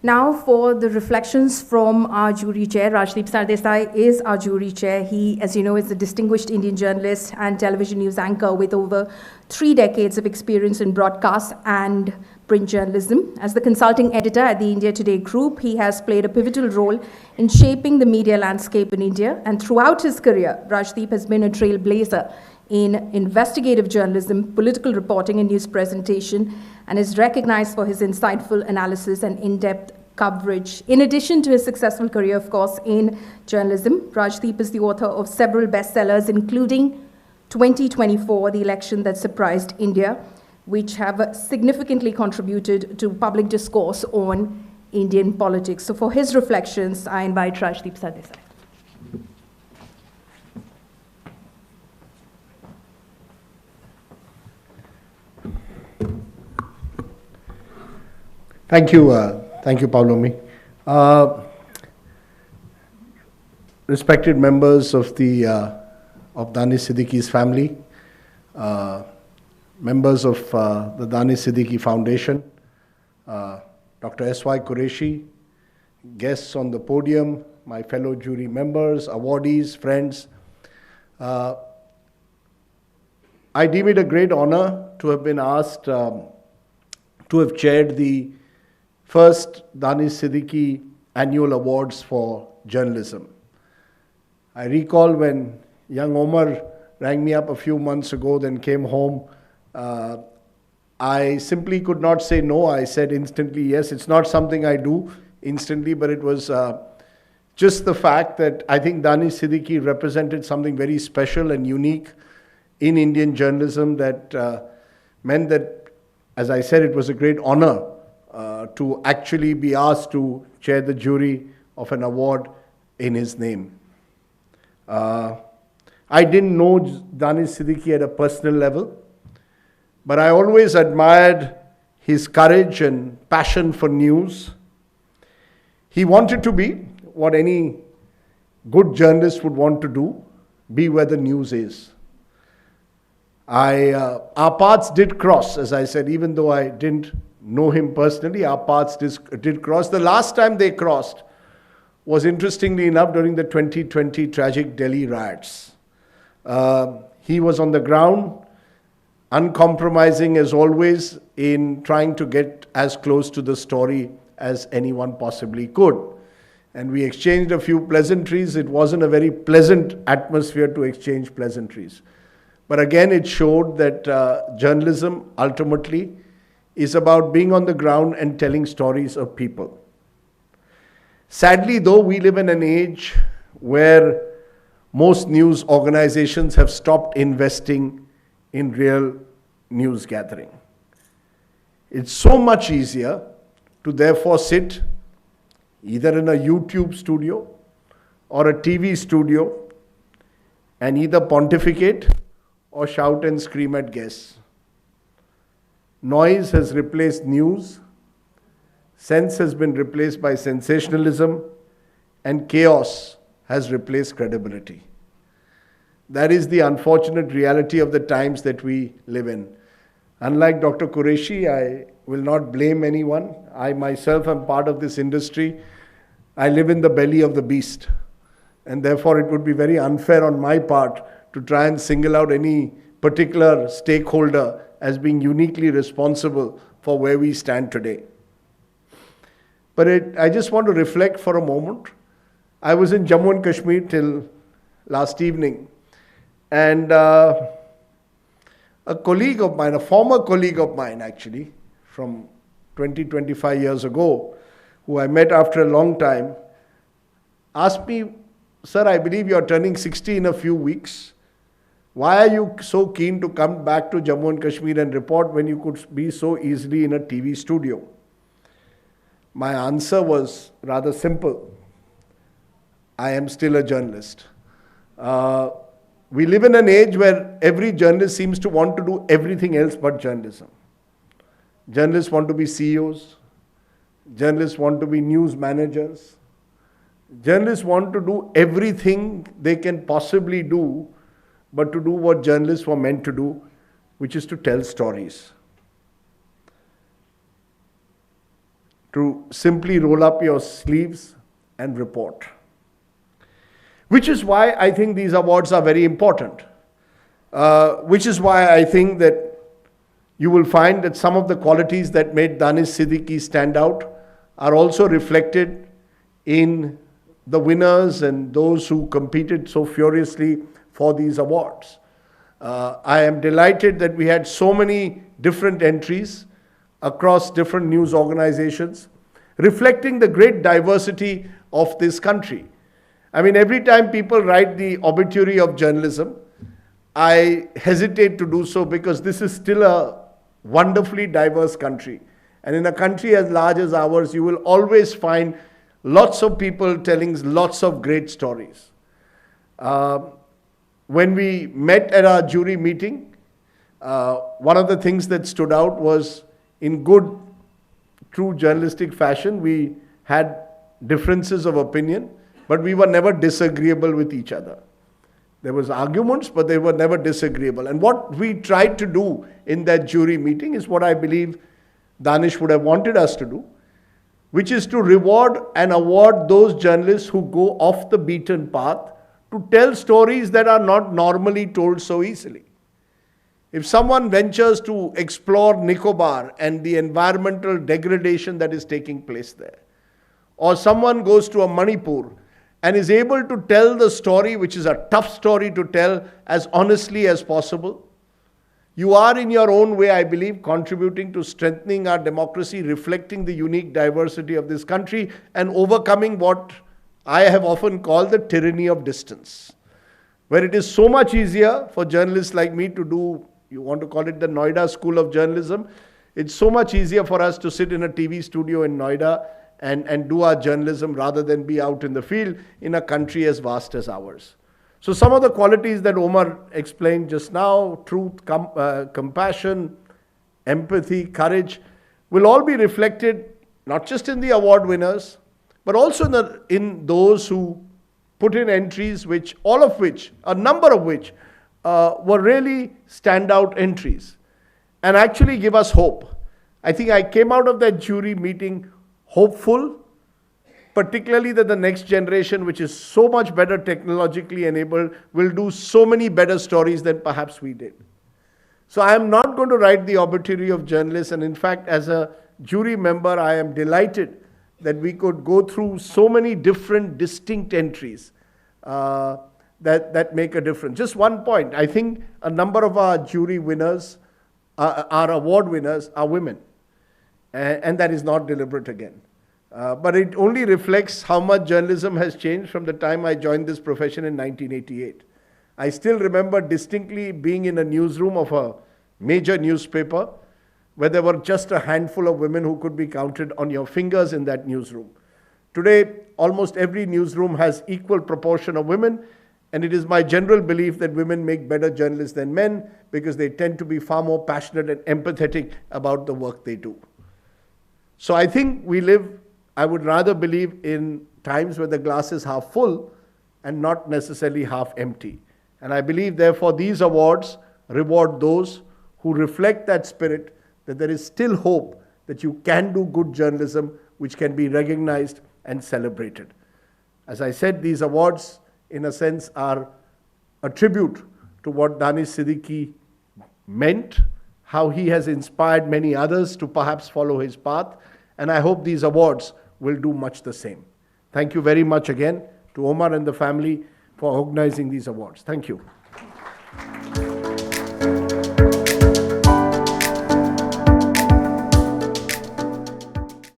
Now for the reflections from our jury chair. Rajdeep Sardesai is our jury chair. He, as you know, is a distinguished Indian journalist and television news anchor with over 3 decades of experience in broadcast and print journalism. As the consulting editor at the India Today Group, he has played a pivotal role in shaping the media landscape in India. And throughout his career, Rajdeep has been a trailblazer in investigative journalism, political reporting, and news presentation, and is recognized for his insightful analysis and in-depth coverage. In addition to his successful career, of course, in journalism, Rajdeep is the author of several bestsellers, including 2024, The Election That Surprised India, which have significantly contributed to public discourse on Indian politics. So for his reflections, I invite Rajdeep Sardesai. Thank you, Paulomi. Respected members of the Danish Siddiqui's family, members of the Danish Siddiqui Foundation, Dr. S.Y. Qureshi, guests on the podium, my fellow jury members, awardees, friends. I deem it a great honor to have been asked to have chaired the first Danish Siddiqui Annual Awards for Journalism. I recall when young Omar rang me up a few months ago, then came home, I simply could not say no. I said instantly yes. It's not something I do instantly, but it was just the fact that I think Danish Siddiqui represented something very special and unique in Indian journalism that meant that, as I said, it was a great honor to actually be asked to chair the jury of an award in his name. I didn't know Danish Siddiqui at a personal level, but I always admired his courage and passion for news. He wanted to be what any good journalist would want to do, be where the news is. Our paths did cross, as I said, even though I didn't know him personally, our paths did cross. The last time they crossed was, interestingly enough, during the 2020 tragic Delhi riots. He was on the ground, uncompromising as always, in trying to get as close to the story as anyone possibly could. And we exchanged a few pleasantries. It wasn't a very pleasant atmosphere to exchange pleasantries. But again, it showed that journalism ultimately is about being on the ground and telling stories of people. Sadly, though, we live in an age where most news organizations have stopped investing in real news gathering. It's so much easier to therefore sit either in a YouTube studio or a TV studio and either pontificate or shout and scream at guests. Noise has replaced news, sense has been replaced by sensationalism, and chaos has replaced credibility. That is the unfortunate reality of the times that we live in. Unlike Dr. Qureshi, I will not blame anyone. I myself am part of this industry. I live in the belly of the beast. And therefore it would be very unfair on my part to try and single out any particular stakeholder as being uniquely responsible for where we stand today. But I just want to reflect for a moment. I was in Jammu and Kashmir till last evening, and a colleague of mine, a former colleague of mine actually, from 25 years ago, who I met after a long time, asked me, "Sir, I believe you're turning 60 in a few weeks. Why are you so keen to come back to Jammu and Kashmir and report when you could be so easily in a TV studio?" My answer was rather simple. I am still a journalist. We live in an age where every journalist seems to want to do everything else but journalism. Journalists want to be CEOs. Journalists want to be news managers. Journalists want to do everything they can possibly do, but to do what journalists were meant to do, which is to tell stories. to simply roll up your sleeves and report. Which is why I think these awards are very important. Which is why I think that you will find that some of the qualities that made Danish Siddiqui stand out are also reflected in the winners and those who competed so furiously for these awards. I am delighted that we had so many different entries across different news organizations, reflecting the great diversity of this country. I mean, every time people write the obituary of journalism, I hesitate to do so because this is still a wonderfully diverse country. And in a country as large as ours, you will always find lots of people telling lots of great stories. When we met at our jury meeting, one of the things that stood out was, in good, true journalistic fashion, we had differences of opinion, but we were never disagreeable with each other. There was arguments, but they were never disagreeable. And what we tried to do in that jury meeting is what I believe Danish would have wanted us to do, which is to reward and award those journalists who go off the beaten path to tell stories that are not normally told so easily. If someone ventures to explore Nicobar and the environmental degradation that is taking place there, or someone goes to a Manipur and is able to tell the story, which is a tough story to tell, as honestly as possible, you are in your own way, I believe, contributing to strengthening our democracy, reflecting the unique diversity of this country, and overcoming what I have often called the tyranny of distance, where it is so much easier for journalists like me to do, you want to call it the Noida School of Journalism, it's so much easier for us to sit in a TV studio in Noida and do our journalism rather than be out in the field in a country as vast as ours. So some of the qualities that Omar explained just now, truth, compassion, empathy, courage, will all be reflected not just in the award winners, but also in those who put in entries, a number of which were really standout entries and actually give us hope. I think I came out of that jury meeting hopeful, particularly that the next generation, which is so much better technologically enabled, will do so many better stories than perhaps we did. So I am not going to write the obituary of journalists, and in fact, as a jury member, I am delighted that we could go through so many different distinct entries that make a difference. Just one point, I think a number of our jury winners, our award winners, are women. And that is not deliberate again. But it only reflects how much journalism has changed from the time I joined this profession in 1988. I still remember distinctly being in a newsroom of a major newspaper where there were just a handful of women who could be counted on your fingers in that newsroom. Today, almost every newsroom has equal proportion of women, and it is my general belief that women make better journalists than men because they tend to be far more passionate and empathetic about the work they do. So I think I would rather believe in times where the glass is half full and not necessarily half empty. And I believe, therefore, these awards reward those who reflect that spirit, that there is still hope that you can do good journalism which can be recognized and celebrated. As I said, these awards, in a sense, are a tribute to what Danish Siddiqui meant, how he has inspired many others to perhaps follow his path, and I hope these awards will do much the same. Thank you very much again to Omar and the family for organizing these awards. Thank you.